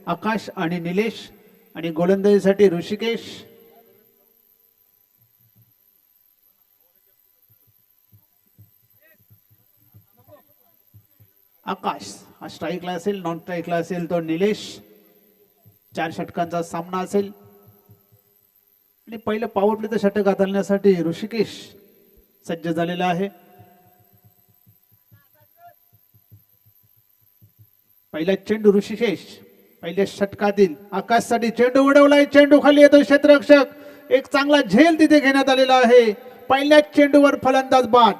आकाश आणि निलेश आणि गोलंदाजीसाठी ऋषिकेश. आकाश हा स्ट्राईकला असेल, नॉन स्ट्राईकला असेल तो निलेश. 4 षटकांचा सामना असेल आणि पहिलं पॉवर प्लेचं षटक हाताळण्यासाठी ऋषिकेश सज्ज झालेला आहे. पहिला चेंडू ऋषिकेश पहिल्या षटकातील आकाशसाठी चेंडू उडवलाय. चेंडू खाली येतो क्षेत्ररक्षक. एक चांगला झेल तिथे घेण्यात आलेला आहे. पहिल्या चेंडूवर फलंदाज बाद.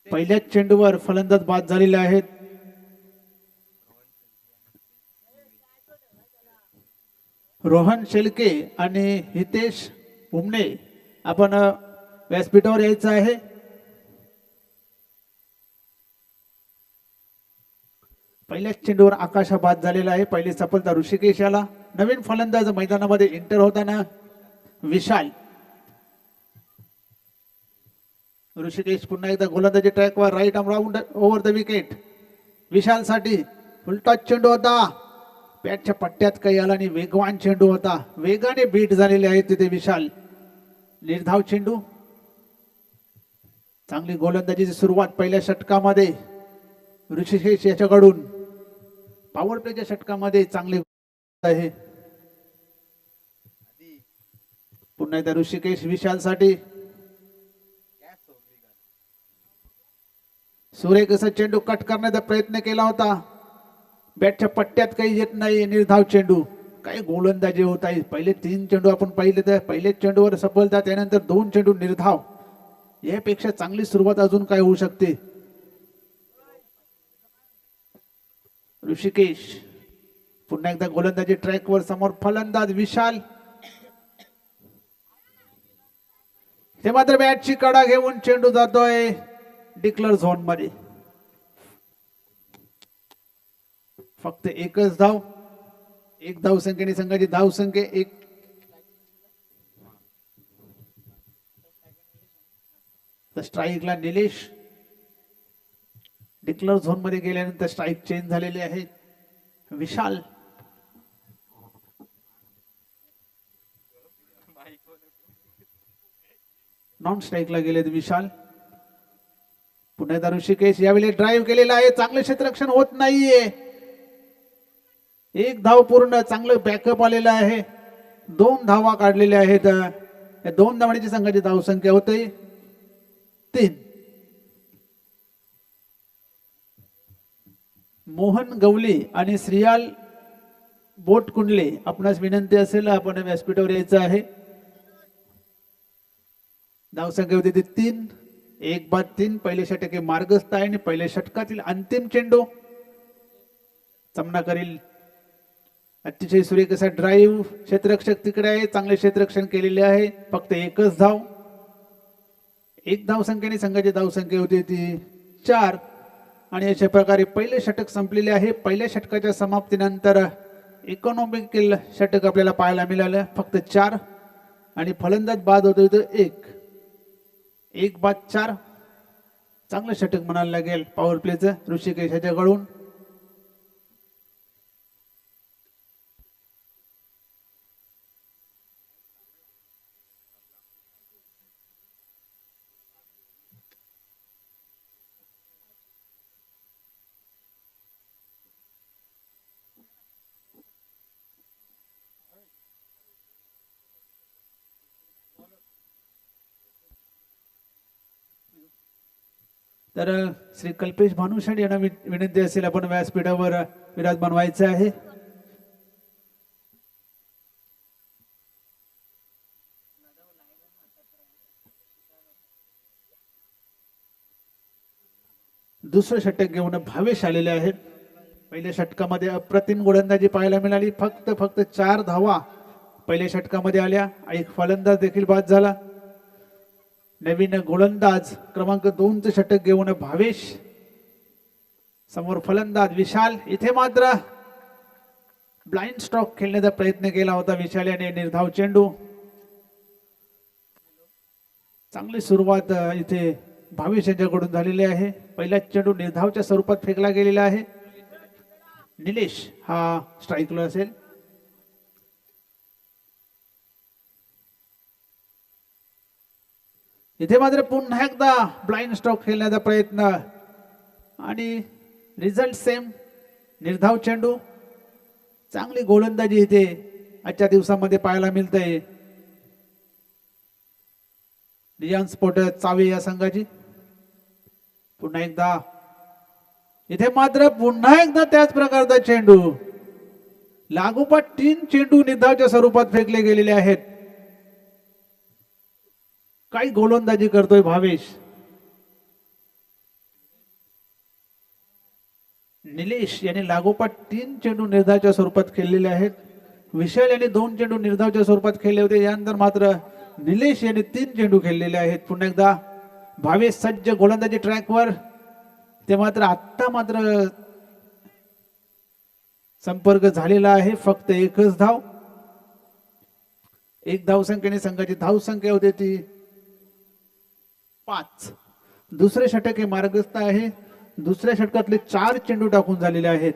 पहिल्याच चेंडूवर फलंदाज बाद झालेले आहेत. रोहन शेलके आणि हितेश उमणे आपण व्यासपीठावर यायचं आहे. पहिल्याच चेंडूवर आकाश बाद झालेला आहे. पहिली सफलता ऋषिकेश याला. नवीन फलंदाज मैदानामध्ये एंटर होताना विशाल. ऋषिकेश पुन्हा एकदा गोलंदाजी ट्रॅकवर right arm round over the wicket. Vishal साठी उलटा चेंडू होता. बॅटच्या पट्ट्यात काही आला आणि वेगवान चेंडू होता. वेगाने बीट झालेले आहेत तिथे विशाल. निर्धाव चेंडू. चांगली गोलंदाजीची सुरुवात पहिल्या षटकामध्ये ऋषिकेश याच्याकडून. पॉवर प्लेच्या षटकामध्ये चांगली आहे. पुन्हा एकदा ऋषिकेश विशाल साठी. सुरेख असा चेंडू कट करण्याचा प्रयत्न केला होता. बॅटच्या पट्ट्यात काही येत नाही. निर्धाव चेंडू. काही गोलंदाजी होत आहे. पहिले 3 चेंडू आपण पाहिले तर पहिल्या चेंडूवर सफलता, त्यानंतर 2 चेंडू निर्धाव. यापेक्षा चांगली सुरुवात अजून काय होऊ शकते. ऋषिकेश पुन्हा एकदा गोलंदाजी ट्रॅकवर. समोर फलंदाज विशाल. ते मात्र बॅटची कडा घेऊन चेंडू जातोय डिक्लेअर झोन मध्ये. फक्त एकच धाव. एक धाव संख्येने संघाची धाव संख्या 1. स्ट्राईकला निलेश. डिक्लेअर झोन मध्ये गेल्यानंतर स्ट्राईक चेंज झालेले आहेत. विशाल. नॉन स्ट्राईकला गेलेत विशाल. पुन्हा एकदा ऋषिकेश. यावेळी ड्राईव्ह केलेला आहे. चांगलं क्षेत्ररक्षण होत नाहीये. एक धाव पूर्ण. चांगलं बॅकअप आलेलं आहे. 2 धावा काढलेल्या आहेत. या 2 धावांची संघाची धाव संख्या होते 3. मोहन गवली आणि श्रियाल बोटकुंडले आपणास विनंती असेल आपण व्यासपीठावर यायचं आहे. धाव संख्या होती 3. 1 बाद 3. पहिले षटक हे मार्गस्थ आहे आणि पहिल्या षटकातील अंतिम चेंडू सामना करील. अतिशय सुरेख असा ड्राईव्ह. क्षेत्ररक्षक तिकडे आहे. चांगले क्षेत्ररक्षण केलेले आहे. फक्त एकच धाव. 1 धाव संख्येने संघाची धाव संख्या होती ती 4. आणि अशा प्रकारे पहिले षटक संपलेले आहे. पहिल्या षटकाच्या समाप्तीनंतर इकॉनॉमिकल षटक आपल्याला पाहायला मिळालं. फक्त 4 आणि फलंदाज बाद होतो इथं 1. 1 बाद 4. चांगलं षटक म्हणायला लागेल पॉवर प्लेचं ऋषिकेश ह्याच्याकडून. तर श्री कल्पेश भानुशाली यांना विनंती असेल आपण व्यासपीठावर विराजमान व्हायचं आहे. दुसरं षटक घेऊन भावेश आलेले आहेत. पहिल्या षटकामध्ये अप्रतिम गोलंदाजी पाहायला मिळाली. फक्त 4 धावा पहिल्या षटकामध्ये आल्या. एक फलंदाज देखील बाद झाला. नवीन गोलंदाज क्रमांक 2 चे षटक घेऊन भावेश, समोर फलंदाज विशाल. इथे मात्र ब्लाइंड स्ट्रोक खेळण्याचा प्रयत्न केला होता विशाल याने. निर्धाव चेंडू. चांगली सुरुवात इथे भावेश यांच्याकडून झालेली आहे. पहिला चेंडू निर्धावच्या स्वरूपात फेकला गेलेला आहे. निलेश हा स्ट्राईकला असेल. इथे मात्र पुन्हा एकदा ब्लाइंड स्ट्रोक खेळण्याचा प्रयत्न आणि रिझल्ट सेम. निर्धाव चेंडू. चांगली गोलंदाजी इथे आजच्या दिवसामध्ये पाहायला मिळते रियान स्पोर्ट चावे या संघाची. पुन्हा एकदा इथे मात्र पुन्हा एकदा त्याच प्रकारचा चेंडू. लागोपाठ 3 चेंडू निर्धावच्या स्वरूपात फेकले गेलेले आहेत. काही गोलंदाजी करतोय भावेश. निलेश यांनी लागोपाठ 3 चेंडू निर्धावच्या स्वरूपात खेळलेले आहेत. विशाल यांनी 2 चेंडू निर्धावच्या स्वरूपात खेळले होते. यानंतर मात्र निलेश यांनी 3 चेंडू खेळलेले आहेत. पुन्हा एकदा भावेश सज्ज गोलंदाजी ट्रॅकवर. ते मात्र आत्ता मात्र संपर्क झालेला आहे. फक्त एकच धाव. एक धावसंख्येने संघाची धावसंख्या होती ती 5. दुसरे षटक हे मार्गस्थ आहे. दुसऱ्या षटकातले 4 चेंडू टाकून झालेले आहेत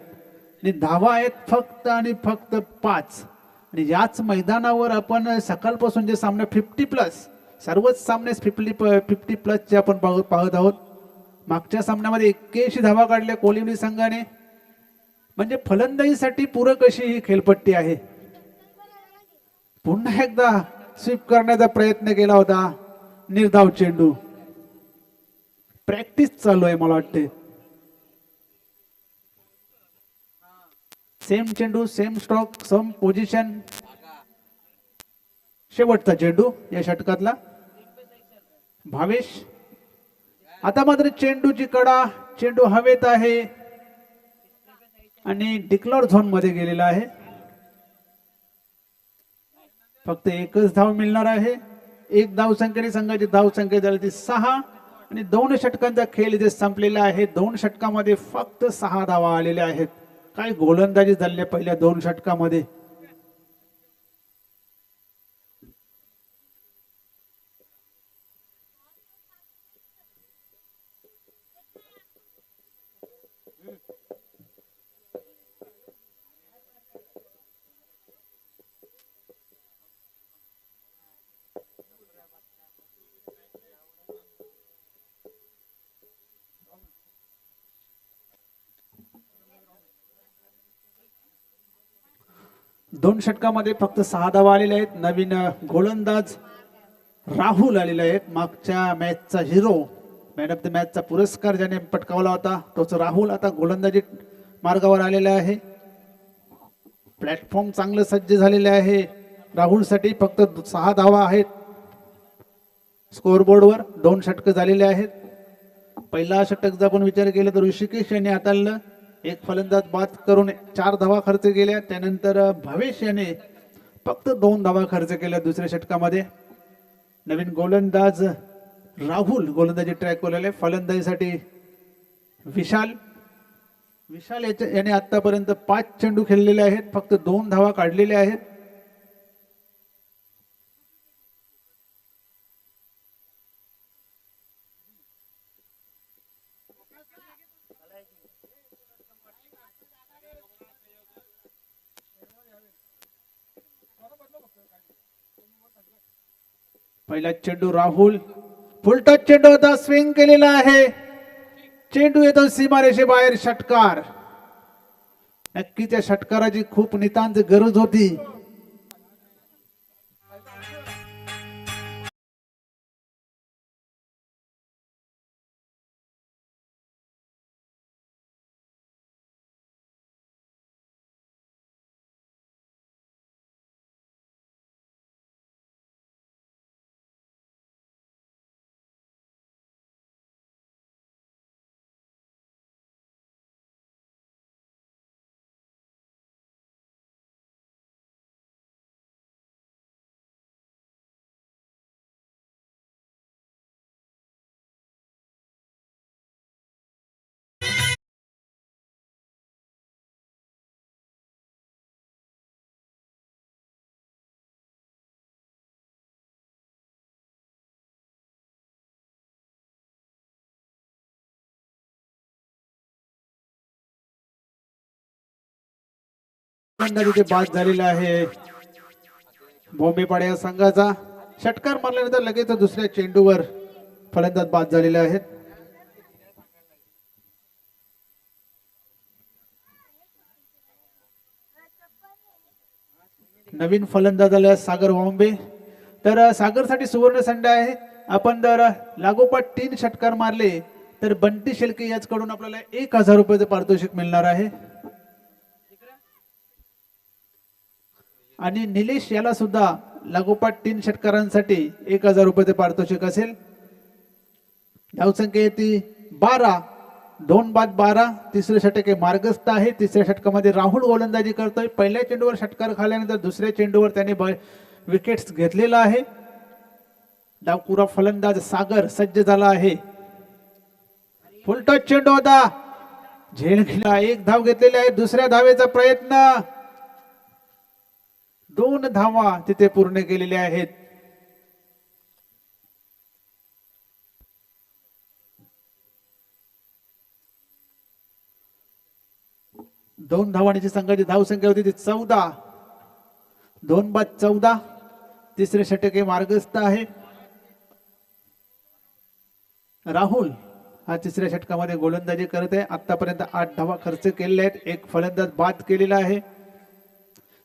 आणि धावा आहेत फक्त आणि फक्त 5. आणि याच मैदानावर आपण सकाळपासून जे सामने 50+, सर्वच सामने 50+ चे आपण पाहत आहोत. मागच्या सामन्यामध्ये 81 धावा काढल्या कोलिवली संघाने. म्हणजे फलंदाजीसाठी पूरक अशी ही खेळपट्टी आहे. पुन्हा एकदा स्वीप करण्याचा प्रयत्न केला होता. निर्धाव चेंडू. प्रॅक्टिस चालू आहे मला वाटते. सेम चेंडू, सेम स्ट्रोक, सेम पोझिशन. शेवटचा चेंडू या षटकातला. भावेश. आता मात्र चेंडूची कडा. चेंडू हवेत आहे आणि डिक्लेअर झोन मध्ये गेलेला आहे. फक्त एकच धाव मिळणार आहे. एक धावसंख्येने संघाची धावसंख्या झाली ती 6 आणि 2 षटकांचा खेळ इथे संपलेला आहे. 2 षटकामध्ये फक्त 6 धावा आलेल्या आहेत. काय गोलंदाजी झाली पहिल्या 2 षटकामध्ये. दोन षटकामध्ये फक्त 6 धावा आलेल्या आहेत. नवीन गोलंदाज राहुल आलेला आहे. मागच्या मॅचचा हिरो, मॅन ऑफ द मॅचचा पुरस्कार ज्याने पटकावला होता तोच राहुल आता गोलंदाजी मार्गावर आलेला आहे. प्लॅटफॉर्म चांगलं सज्ज झालेले आहे राहुलसाठी. फक्त 6 धावा आहेत स्कोअरबोर्डवर. 2 षटक झालेले आहेत. पहिला षटक जर आपण विचार केला तर ऋषिकेश यांनी हाताळलं. एक फलंदाज बाद करून 4 धावा खर्च केल्या. त्यानंतर भावेश याने फक्त 2 धावा खर्च केल्या दुसऱ्या षटकामध्ये. नवीन गोलंदाज राहुल गोलंदाजी ट्रॅकवर आले. फलंदाजीसाठी विशाल. विशाल याने आतापर्यंत 5 चेंडू खेळलेले आहेत. फक्त 2 धावा काढलेल्या आहेत. पहिला चेंडू राहुल. फुलटच चेंडू होता. स्विंग केलेला आहे. चेंडू येतो सीमारेषेबाहेर. षटकार. नक्की त्या षटकाराची खूप नितांत गरज होती. तिथे बाद झालेला आहे भोमेपाडा या संघाचा. षटकार मारल्यानंतर लगेच दुसऱ्या चेंडूवर फलंदाज बाद झालेले आहेत. नवीन फलंदाज आला सागर बॉम्बे. तर सागरसाठी सुवर्ण संधी आहे. आपण जर लागोपाठ 3 षटकार मारले तर बंटी शेळके याचकडून आपल्याला 1000 रुपयाचे पारितोषिक मिळणार आहे. आणि निलेश याला सुद्धा लागोपाठ 3 षटकारांसाठी 1000 रुपयाचे पारितोषिक असेल. धावसंख्या येते 12. 2 बाद 12. तिसरे षटक हे मार्गस्थ आहे. तिसऱ्या षटकामध्ये राहुल गोलंदाजी करतोय. पहिल्या चेंडूवर षटकार खाल्यानंतर दुसऱ्या चेंडूवर त्याने विकेट्स घेतलेला आहे. डावपुरा फलंदाज सागर सज्ज झाला आहे. फुलटॉस चेंडू होता. झेल खेळला. 1 धाव घेतलेली आहे. दुसऱ्या धावेचा प्रयत्न. 2 धावा तिथे पूर्ण केलेल्या आहेत. दोन धावांची संघाची धावसंख्या होती ती 14. 2 बाद 14. तिसरे षटक हे मार्गस्थ आहे. राहुल हा तिसऱ्या षटकामध्ये गोलंदाजी करत आहे. आतापर्यंत 8 धावा खर्च केलेल्या आहेत. 1 फलंदाज बाद केलेला आहे.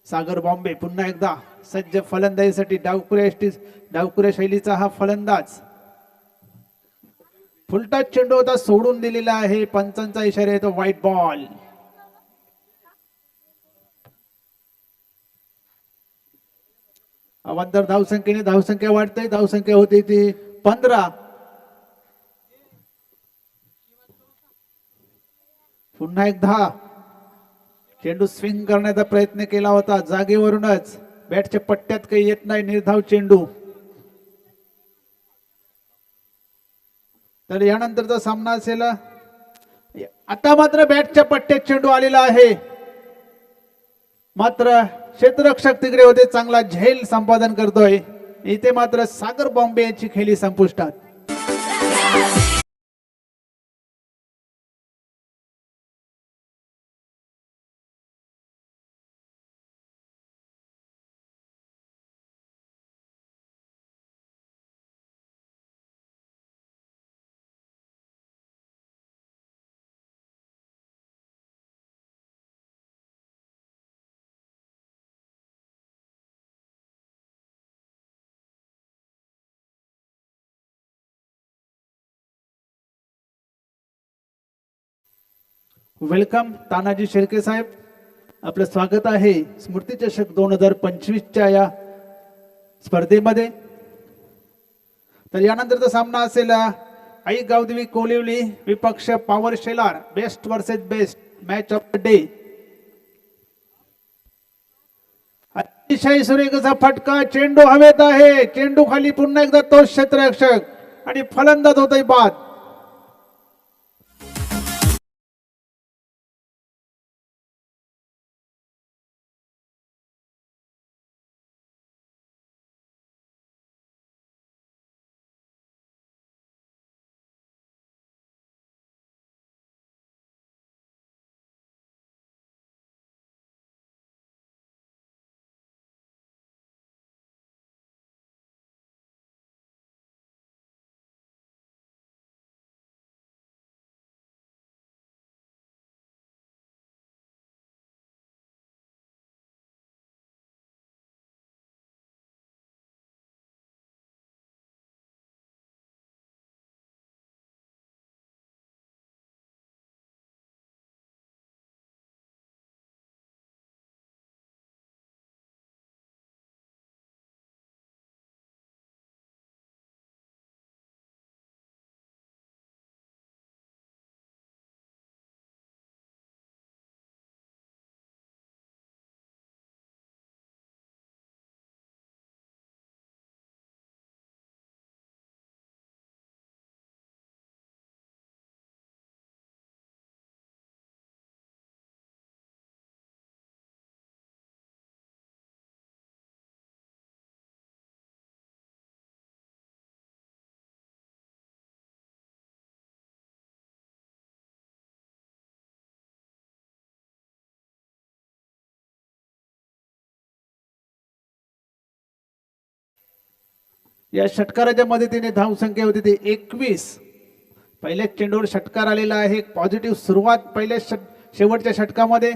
सागर बॉम्बे पुन्हा एकदा सज्ज फलंदाजीसाठी. डावकुऱ्या शैलीचा हा फलंदाज. फुलटॉस चेंडू होता. सोडून दिलेला आहे. पंचांचा इशारा येतो व्हाईट बॉल. अवांतर धावसंख्येने धावसंख्या वाढते. धावसंख्या होती ती 15. पुन्हा एकदा चेंडू स्विंग करण्याचा प्रयत्न केला होता जागेवरूनच. बॅटच्या पट्ट्यात काही येत नाही. निर्धाव चेंडू. तर यानंतरचा सामना असेल. आता मात्र बॅटच्या पट्ट्यात चेंडू आलेला आहे. मात्र क्षेत्ररक्षक तिकडे होते. चांगला झेल संपादन करतोय. इथे मात्र सागर बॉम्बे यांची खेळी संपुष्टात. वेलकम तानाजी शेळके साहेब. आपलं स्वागत आहे स्मृती चषक 2025च्या या स्पर्धेमध्ये. तर यानंतरचा सामना असेल आई गावदेवी कोलिवली विपक्ष power Shelar. Best versus best match of the day. अतिशय सुरेख असा फटका. चेंडू हवेत आहे. चेंडू खाली पुन्हा एकदा तो क्षेत्ररक्षक आणि फलंदाज होतोय बाद. या षटकाराच्या मदतीने धावसंख्या होती ती 21. पहिल्या चेंडूवर षटकार आलेला आहे. पॉझिटिव्ह सुरुवात पहिल्या शेवटच्या षटकामध्ये.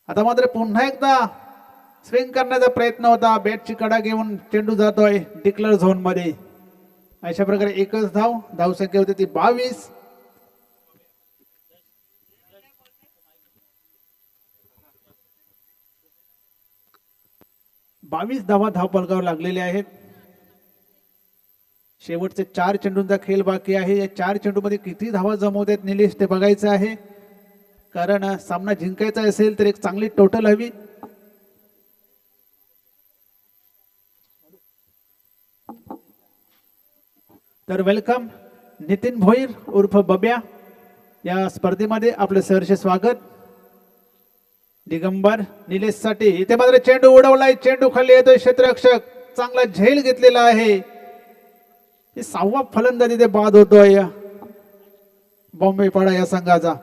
आता मात्र पुन्हा एकदा स्विंग करण्याचा प्रयत्न होता. बॅटची कडा घेऊन चेंडू जातोय डिक्लेअर झोन मध्ये. अशा प्रकारे एकच धावसंख्या होती ती 22. धावा धावफलकावर लागलेले आहेत. शेवटचे 4 चेंडूंचा खेळ बाकी आहे. या 4 चेंडूमध्ये किती धावा जमवतात निलेश ते बघायचं आहे, कारण सामना जिंकायचा असेल तर एक चांगली टोटल हवी. तर वेलकम नितीन भोईर उर्फ बब्या या स्पर्धेमध्ये आपलं सहर्ष स्वागत. दिगंबर निलेश साठी इथे मात्र चेंडू उडवलाय. चेंडू खाली येतोय. क्षेत्ररक्षक चांगला झेल घेतलेला आहे. 6वा फलंदाज इथे बाद होतोय बॉम्बे पाडा या संघाचा.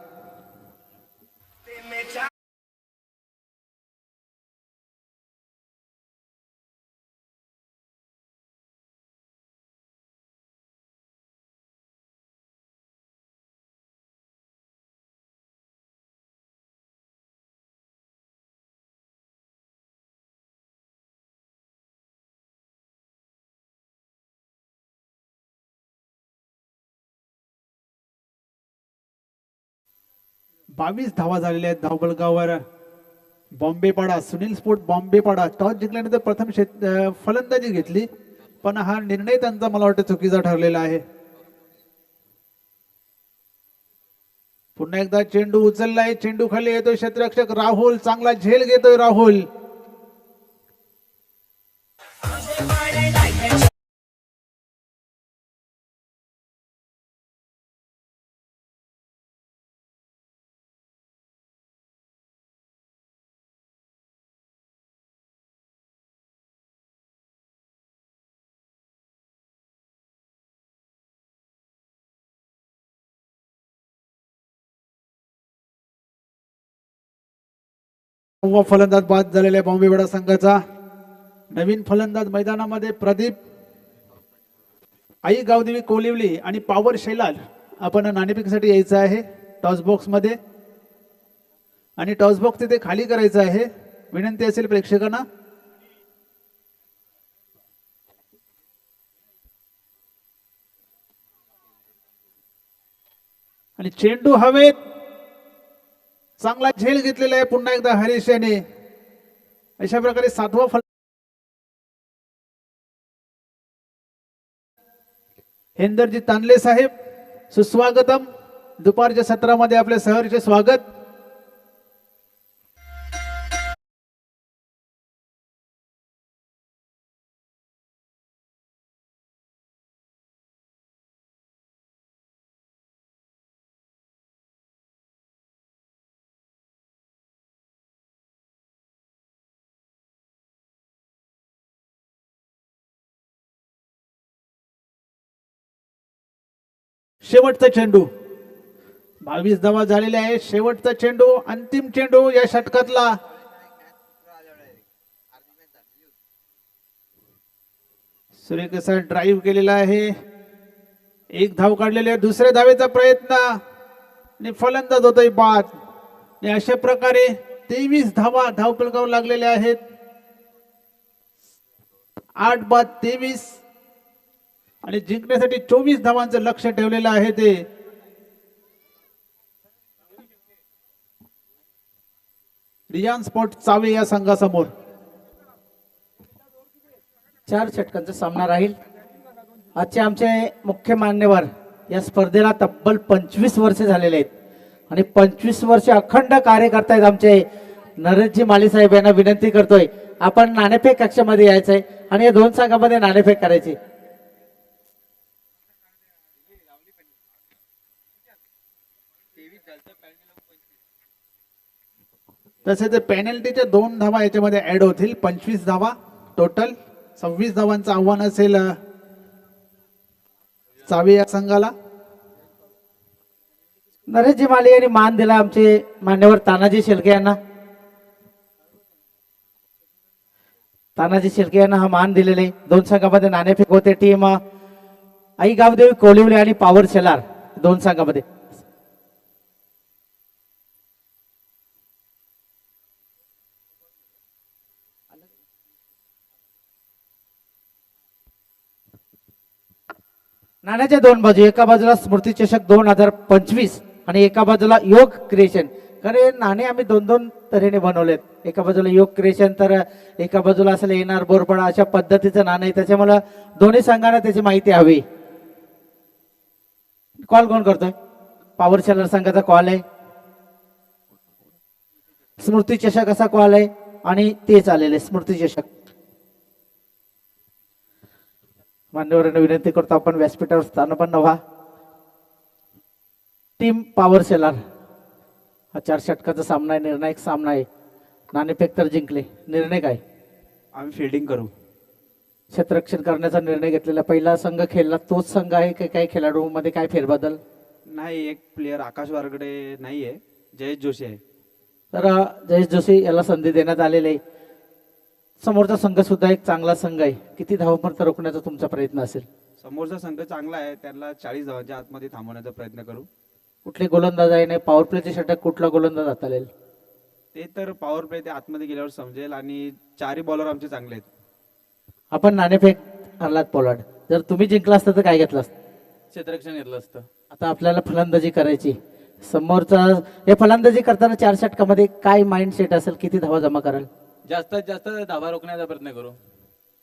बावीस धावा झालेल्या आहेत धावफलकावर. बॉम्बे पाडा सुनील स्पोर्ट बॉम्बे पाडा टॉस जिंकल्यानंतर प्रथम फलंदाजी घेतली, पण हा निर्णय त्यांचा मला वाटतं चुकीचा ठरलेला आहे. पुन्हा एकदा चेंडू उचललाय. चेंडू खाली येतोय. क्षेत्ररक्षक राहुल चांगला झेल घेतोय. राहुल फलंदाज बाद झालेला आहे बॉम्बे पाडा संघाचा. नवीन फलंदाज मैदानामध्ये प्रदीप आई गावदेवी कोलिवली आणि पावर शैलाल. आपण नाणेफेकीसाठी यायचं आहे टॉस बॉक्स मध्ये, आणि टॉस बॉक्स तिथे खाली करायचं आहे. विनंती असेल प्रेक्षकांना. आणि चेंडू हवेत. चांगला झेल घेतलेला आहे पुन्हा एकदा हरीश याने. अशा प्रकारे 7वा फलंदाज हेंदरजी तानले साहेब सुस्वागतम. दुपारच्या सत्रामध्ये आपले सहर्ष स्वागत. शेवटचा चेंडू 22 धावा झालेले आहे. शेवटचा चेंडू अंतिम चेंडू या षटकातला. सुरेख असा ड्राईव्ह केलेला आहे. 1 धाव काढलेली आहे. दुसऱ्या धावेचा प्रयत्न आणि फलंदाज होतोय बाद. आणि अशा प्रकारे 23 धावा धावफलकावर लागलेल्या आहेत. 8 बाद 23 आणि जिंकण्यासाठी 24 धावांचं लक्ष ठेवलेलं आहे ते. रियान स्पोर्ट चावे या संघासमोर. 4 षटकांचा सामना राहील. आजचे आमचे मुख्य मान्यवर या स्पर्धेला तब्बल 25 वर्षे झालेले आहेत आणि 25 वर्षे अखंड कार्य करतायत आमचे नरेशजी माली साहेब यांना विनंती करतोय आपण नाणेफेक कक्षामध्ये यायचंय आणि या 2 संघांमध्ये नाणेफेक करायची. तसे ते पेनल्टीच्या 2 धावा याच्यामध्ये ऍड होतील. 25 धावा टोटल. 26 धावांचं आव्हान असेल चावे या संघाला. नरेशजी माली यांनी मान दिला आमचे मान्यवर तानाजी शेलके यांना. तानाजी शेळके यांना हा मान दिलेले. दोन संघामध्ये नाणेफेक होते. टीम आई गावदेवी कोलिवले आणि पॉवर शेलार दोन संघामध्ये. नाण्याच्या दोन बाजू, एका बाजूला स्मृती चषक 2025 आणि एका बाजूला योग क्रिएशन. कारण नाणे आम्ही दोन दोन तऱ्हेने बनवलेत. एका बाजूला योग क्रिएशन तर एका बाजूला असेल येणार बोरपडा, अशा पद्धतीचं नाणं आहे. त्याच्यामुळे दोन्ही संघांना त्याची माहिती हवी. कॉल कोण करतोय? पॉवर शेलर संघाचा कॉल आहे. स्मृती चषक असा कॉल आहे आणि तेच आलेले स्मृती चषक. मान्यवरांना विनंती करतो आपण व्यासपीठावर स्थानापन्न व्हा. टीम पॉवर शेलार हा 4 षटकाचा सामना आहे. निर्णायक सामना आहे. नाणेफेक तर जिंकले. निर्णय काय? आम्ही फिल्डिंग करू. क्षेत्ररक्षण करण्याचा निर्णय घेतलेला. पहिला संघ खेळला तोच संघ आहे की काही खेळाडूंमध्ये काय फेरबदल? नाही, एक प्लेयर आकाश वारगडे नाहीये, जयेश जोशी आहे. तर जयेश जोशी याला संधी देण्यात आलेली आहे. समोरचा संघ सुद्धा एक चांगला संघ आहे. किती धावांपर्यंत रोखण्याचा तुमचा प्रयत्न असेल? समोरचा संघ चांगला आहे, त्यांना 40 धावांच्या आतमध्ये थांबवण्याचा प्रयत्न करू. कुठले गोलंदाज आहे नाही पॉवर प्लेचे षटक कुठला गोलंदाज हाताळेल? ते तर पॉवर प्ले ते आतमध्ये गेल्यावर समजेल. आणि 4ही बॉलर आमचे चांगले आहेत. आपण नाणेफेक हरलात पोलार्ड. जर तुम्ही जिंकला असतं तर काय घेतलं असतं? क्षेत्ररक्षण घेतलं असतं. आता आपल्याला फलंदाजी करायची. समोरचा हे फलंदाजी करताना 4 षटकामध्ये काय माइंडसेट असेल? किती धावा जमा कराल? जास्तीत जास्त धावा रोखण्याचा प्रयत्न करू.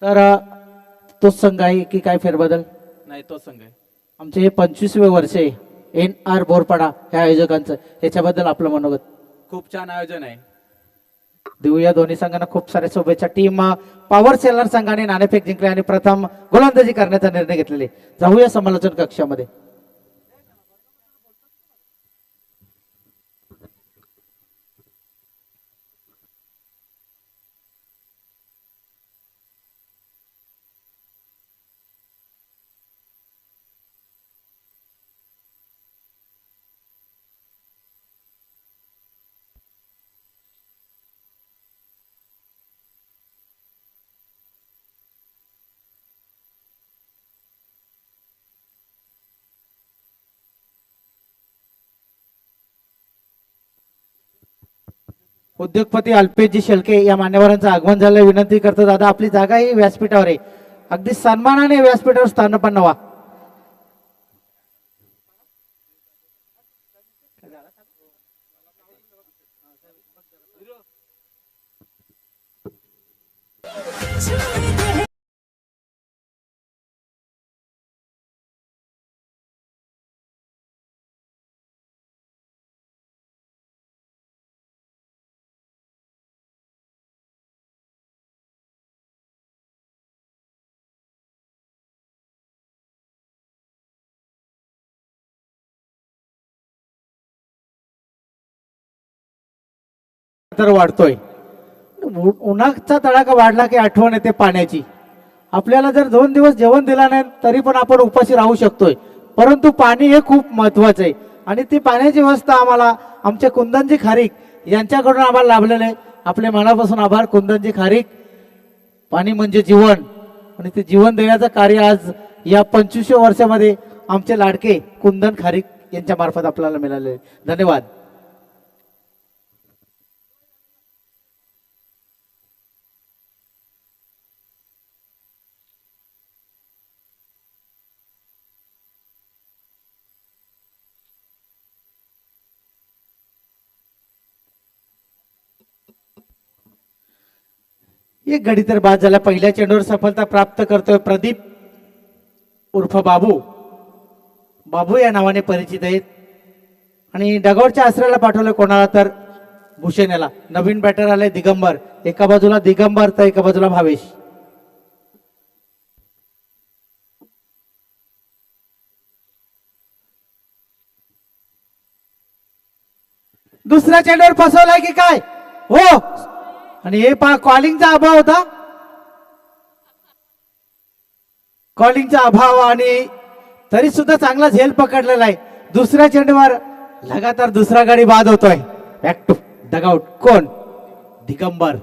तर तोच संघ आहे की काय फेरबदल? नाही, तोच संघ आहे. आमचे हे 25वे वर्ष आहे NR बोरपाडा ह्या आयोजकांचं. याच्याबद्दल आपलं मनोगत? खूप छान आयोजन आहे. देऊया दोन्ही संघांना खूप साऱ्या शुभेच्छा. टीम पॉवर सेलर संघाने नाणेफेक जिंकले आणि प्रथम गोलंदाजी करण्याचा निर्णय घेतलेले. जाऊया समालोचन कक्षामध्ये. उद्योगपती अल्पेशजी शेळके या मान्यवरांचं आगमन झालं. विनंती करतो दादा आपली जागा ही व्यासपीठावर आहे. अगदी सन्मानाने व्यासपीठावर स्थानपन्न व्हा. तर वाढतोय. उन्हाचा तडाखा वाढला की आठवण येते पाण्याची. आपल्याला जर 2 दिवस जेवण दिला नाही तरी पण आपण उपाशी राहू शकतोय. परंतु पाणी हे खूप महत्वाचं आहे आणि ती पाण्याची व्यवस्था आम्हाला आमचे कुंदनजी खारीक यांच्याकडून आम्हाला लाभलेलं आहे. आपले मनापासून आभार कुंदनजी खारीक. पाणी म्हणजे जीवन आणि ते जीवन देण्याचं कार्य आज या 25व्या वर्षामध्ये आमचे लाडके कुंदन खारीक यांच्या मार्फत आपल्याला मिळाले. धन्यवाद. एक गडी तर बाद झाला. पहिल्या चेंडूवर सफलता प्राप्त करतोय प्रदीप उर्फ बाबू. बाबू या नावाने परिचित आहेत आणि डगावरच्या आसऱ्याला पाठवलं कोणाला तर भूषण याला. नवीन बॅटर आले दिगंबर. एका बाजूला दिगंबर तर एका बाजूला भावेश. दुसऱ्या चेंडूवर फसवलाय की काय? हो. आणि हे पहा कॉलिंगचा अभाव होता. कॉलिंगचा अभाव आणि तरी सुद्धा चांगला झेल पकडलेला आहे. दुसऱ्या चेंडूवर लगातार दुसरा गडी बाद होतोय. Back to dugout. कोण? दिगंबर.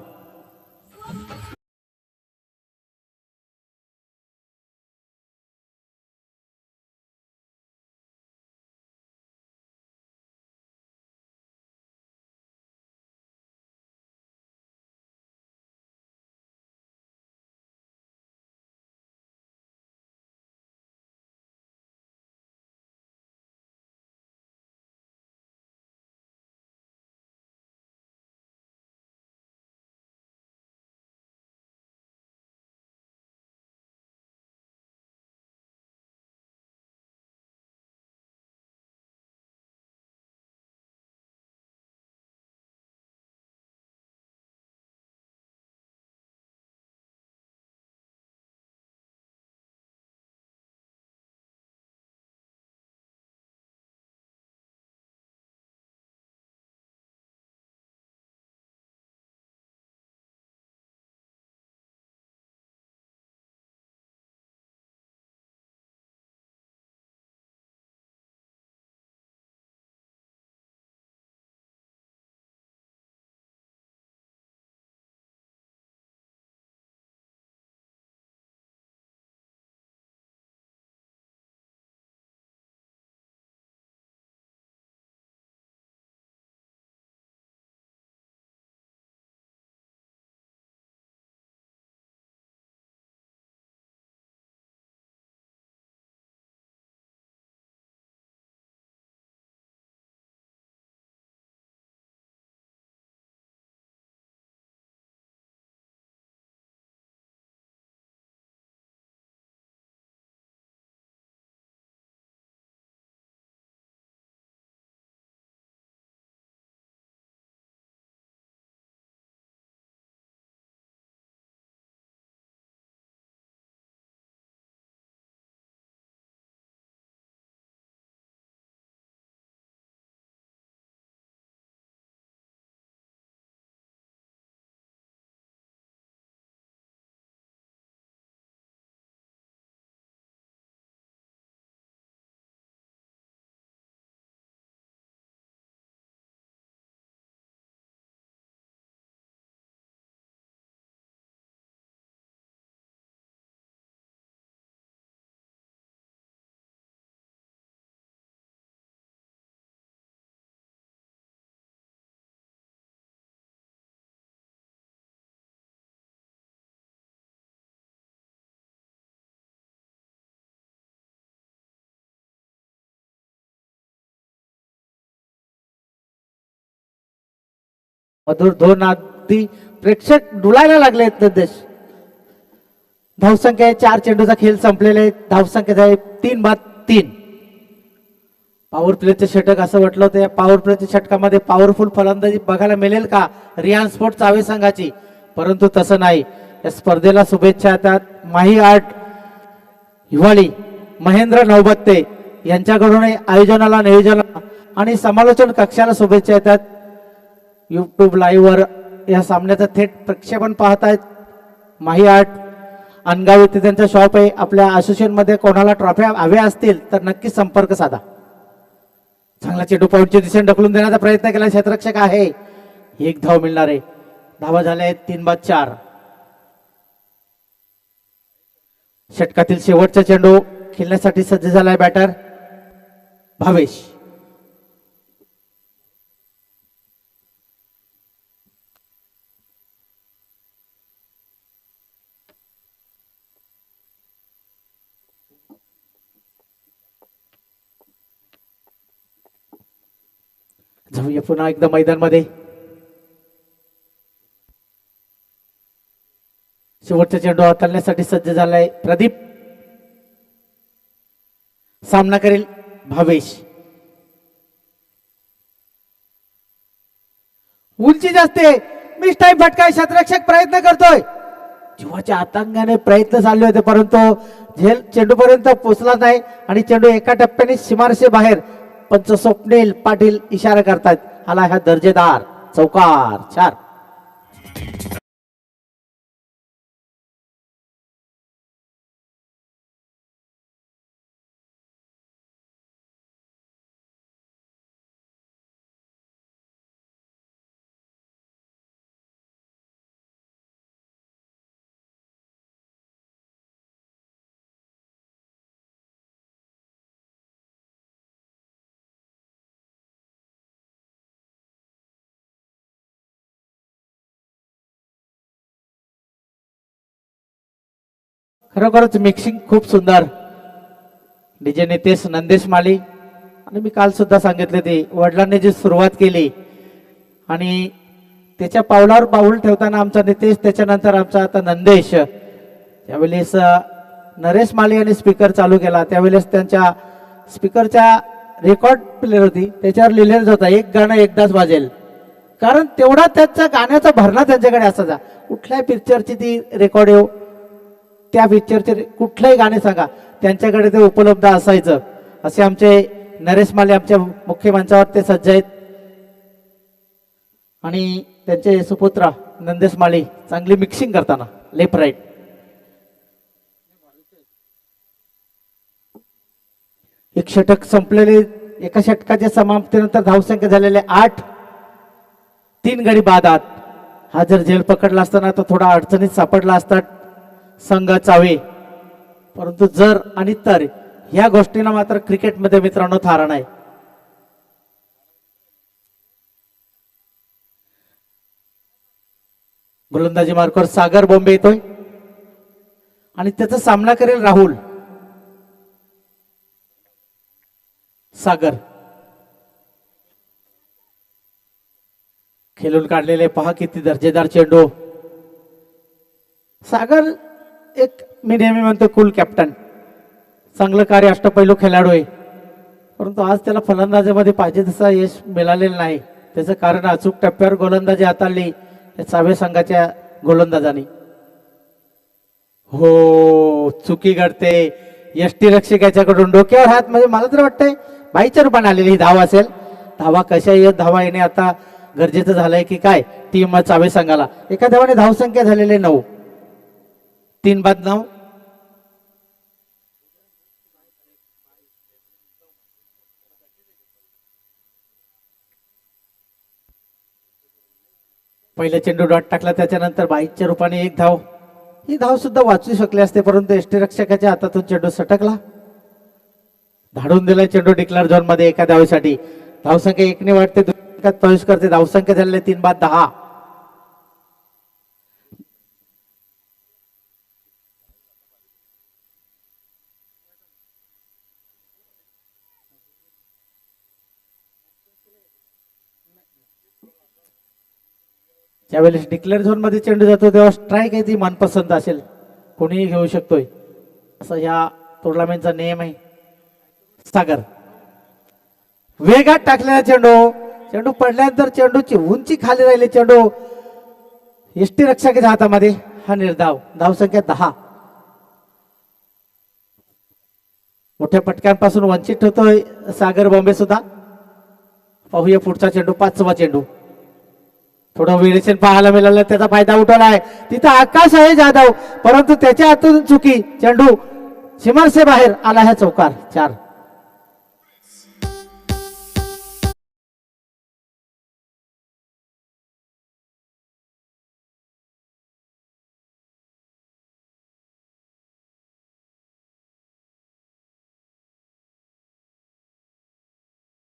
मधुर धोन अगदी प्रेक्षक डुलायला लागले आहेत निर्देश. धावसंख्या आहे 4, चेंडूचा खेळ संपलेला आहे. धावसंख्या आहे 3-3. पॉवर प्लेचं षटक असं म्हटलं होतं. या पॉवर प्लेच्या षटकामध्ये पॉवरफुल फलंदाजी बघायला मिळेल का रियान स्पोर्ट चावे संघाची, परंतु तसं नाही. या स्पर्धेला शुभेच्छा येतात माही आर्ट हिवाळी, महेंद्र नवबत्ते यांच्याकडून आयोजनाला, नियोजनाला आणि समालोचन कक्षाला शुभेच्छा येतात. यूट्यूब लाईव्ह वर या सामन्याचं थेट प्रक्षेपण पाहतायत माही आर्ट अनगाव येथे त्यांचा शॉप आहे. आपल्या असोसिएशन मध्ये कोणाला ट्रॉफ्या हव्या असतील तर नक्कीच संपर्क साधा. चांगला चेंडू पॉईंटच्या दिशेने ढकलून देण्याचा प्रयत्न केला क्षेत्ररक्षक आहे. एक धाव मिळणार आहे. धावा झाल्या आहेत 3-4. षटकातील शेवटचा चेंडू खेळण्यासाठी सज्ज झालाय बॅटर भावेश. जाऊया पुन्हा एकदा मैदानमध्ये. शेवटचा चेंडू हाताळण्यासाठी सज्ज झालाय प्रदीप. सामना करेल भावेश. उंची जास्त आहे. मिस टाइम फटका. क्षेत्ररक्षक प्रयत्न करतोय. जीवाच्या आतंकाने प्रयत्न चालले होते परंतु झेल चेंडू पर्यंत पोहोचला नाही आणि चेंडू एका टप्प्याने सीमारेषे बाहेर. पंच स्वप्नील पाटील इशारा करतात. आला हा दर्जेदार चौकार. 4. खरोखरच मिक्सिंग खूप सुंदर. डीजे नितेश नंदेश माली. आणि मी काल सुद्धा सांगितले ते वडिलांनी जी सुरुवात केली आणि त्याच्या पावलावर पाऊल ठेवताना आमचा नितेश, त्याच्यानंतर आमचा आता नंदेश, त्यावेळेस नरेश माली यांनी स्पीकर चालू केला. त्यावेळेस त्यांच्या स्पीकरच्या रेकॉर्ड प्लेअर होती, त्याच्यावर लिहिलेलं होता एक गाणं एकदाच वाजेल. कारण तेवढा त्याच्या गाण्याचा भरणा त्यांच्याकडे असायचा. कुठल्याही पिक्चरची ती रेकॉर्ड येऊ, त्या पिक्चरचे कुठलंही गाणे सांगा त्यांच्याकडे ते उपलब्ध असायचं. असे आमचे नरेश माले आमच्या मुख्य मंचावर ते सज्ज आहेत आणि त्यांचे सुपुत्र नंदेश माळी चांगली मिक्सिंग करताना लेफ्ट राईट. एक षटक संपलेले. एका षटकाच्या समाप्तीनंतर धावसंख्या झालेले 8. 3 गडी बादात. हा जर झेल पकडला असताना तो थोडा अडचणीत सापडला असता संघ चावे, परंतु जर आणि तर ह्या गोष्टींना मात्र क्रिकेटमध्ये मित्रांनो थारा नाही. गोलंदाजी मार्कवर सागर बोंबे येतोय आणि त्याचा सामना करेल राहुल. सागर खेळून काढलेले पहा किती दर्जेदार चेंडू. सागर एक मी नेहमी म्हणतो कूल कॅप्टन, चांगलं कार्य अष्टपैलू खेळाडू आहे, परंतु आज त्याला फलंदाजीमध्ये पाहिजे तसं यश मिळालेलं नाही. त्याचं कारण अचूक टप्प्यावर गोलंदाजी हाताळली या चावे संघाच्या गोलंदाजांनी. हो, चुकी घडते. यष्टी रक्षक याच्याकडून डोक्यावर हात, म्हणजे मला तर वाटतंय बाईच्या रूपाने आलेली ही धाव असेल. धावा कशा येत, धावा येणे आता गरजेचं झालंय की काय टीम चावे संघाला. एका धावाने धावसंख्या झालेली 9. 3-9. पहिला चेंडू डॉट टाकला, त्याच्यानंतर बाईकच्या रूपाने एक धाव. ही धाव सुद्धा वाचू शकले असते, परंतु यष्टीरक्षकाच्या हातातून चेंडू सटकला. धाडून दिला चेंडू डिक्लेअर झोन मध्ये एका धावेसाठी. धावसंख्या 1 वाढते, प्रवेश करते. धावसंख्या झालेली 3-10. ज्यावेळेस डिक्लेअर झोन मध्ये चेंडू जातो तेव्हा स्ट्राईक आहे ती मनपसंत असेल, कोणीही घेऊ शकतोय, असं ह्या टुर्नामेंटचा नियम आहे. सागर वेगात टाकलेला चेंडू, चेंडू पडल्यानंतर चेंडूची उंची खाली राहिली, चेंडू यष्टी रक्षकाच्या हातामध्ये. हा निर्धाव, धावसंख्या 10. मोठ्या पटक्यांपासून वंचित होतोय सागर बॉम्बे सुद्धा. पाहूया पुढचा चेंडू, 5वा चेंडू. थोडं वेरिएशन पाहायला मिळालं, त्याचा फायदा उठवलाय तिथं आकाश आहे जाधव, परंतु त्याच्या हातून चुकी, चेंडू सीमार से बाहेर आला है, चौकार. 4.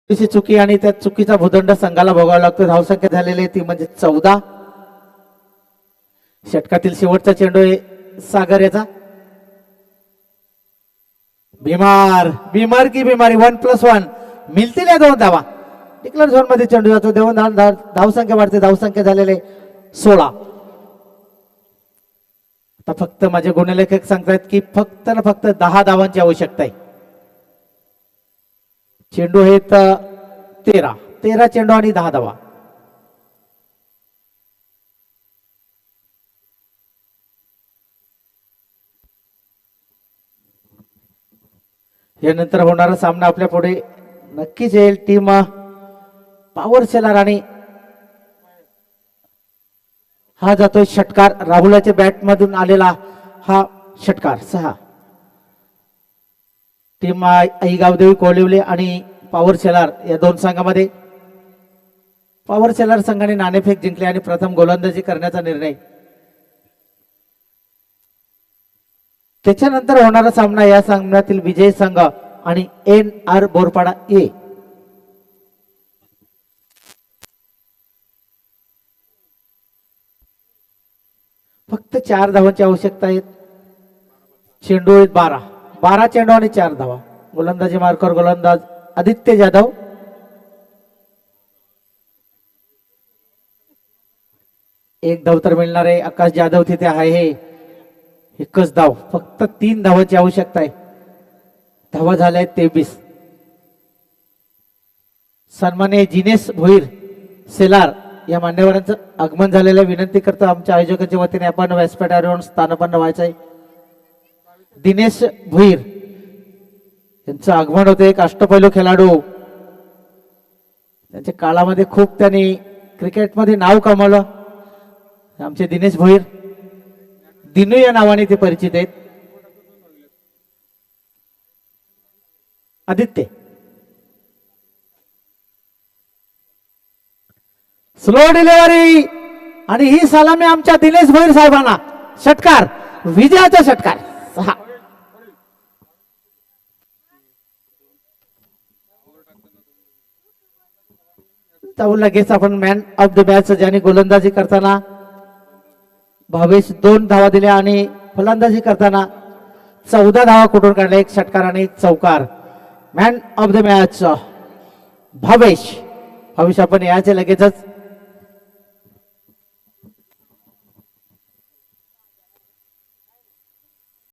चुकी आणि त्या चुकीचा भूदंड संघाला भोगावा लागतो. धावसंख्या झालेली आहे ती म्हणजे 14. षटकातील शेवटचा चेंडू आहे सागर याचा. बीमार की बीमारी, 1+1 मिळतील या 2 धावा. डिक्लेअर झोन मध्ये चेंडू जातो, देऊन धावसंख्या वाढते. धावसंख्या झालेले 16. आता फक्त माझे गुणलेखक सांगतायत की फक्त 10 धावांची आवश्यकता आहे. चेंडू आहेत 13 चेंडू आणि 10 धावा. यानंतर होणारा सामना आपल्या पुढे नक्कीच येईल. टीम पॉवर सेलर आणि हा जातोय षटकार, राहुलाच्या बॅट मधून आलेला हा षटकार. 6. टीम आई गावदेवी कोलिवले आणि पॉवर सेलर या 2 संघामध्ये पॉवर सेलर संघाने नाणेफेक जिंकले आणि प्रथम गोलंदाजी करण्याचा निर्णय. त्याच्यानंतर होणारा सामना या सामन्यातील विजय संघ आणि NR बोरपाडा A. फक्त 4 धावांची आवश्यकता आहे. चेंडू आहेत 12 चेंडू आणि 4 धावा. गोलंदाजी मार्कर गोलंदाज आदित्य जाधव. एक धाव तर मिळणार आहे. आकाश जाधव तिथे आहे. एकच धाव, फक्त 3 धावांची आवश्यकता आहे. धावा झाल्या आहेत 23. सन्माननीय जिनेश भोईर सेलार या मान्यवरांचं आगमन झालेलं, विनंती करतो आमच्या आयोजकांच्या वतीने आपण व्यासपीठावर स्थानपन्न व्हायचं आहे. दिनेश भोईर यांचं आगमन होते. एक अष्टपैलू खेळाडू, त्यांच्या काळामध्ये खूप त्यांनी क्रिकेटमध्ये नाव कमावलं. आमचे दिनेश भोईर, दिनू या नावाने ते परिचित आहेत. आदित्य स्लो डिलिव्हरी आणि ही सलामी आमच्या दिनेश भोईर साहेबांना. षटकार, विजयाचा षटकार. 6. लगेच आपण मॅन ऑफ द मॅच, ज्याने गोलंदाजी करताना भावेश 2 धावा दिल्या आणि फलंदाजी करताना 14 धावा कुठून काढल्या, 1 षटकार आणि 1 चौकार. Man of the match Bhavesh आपण याचे लगेचच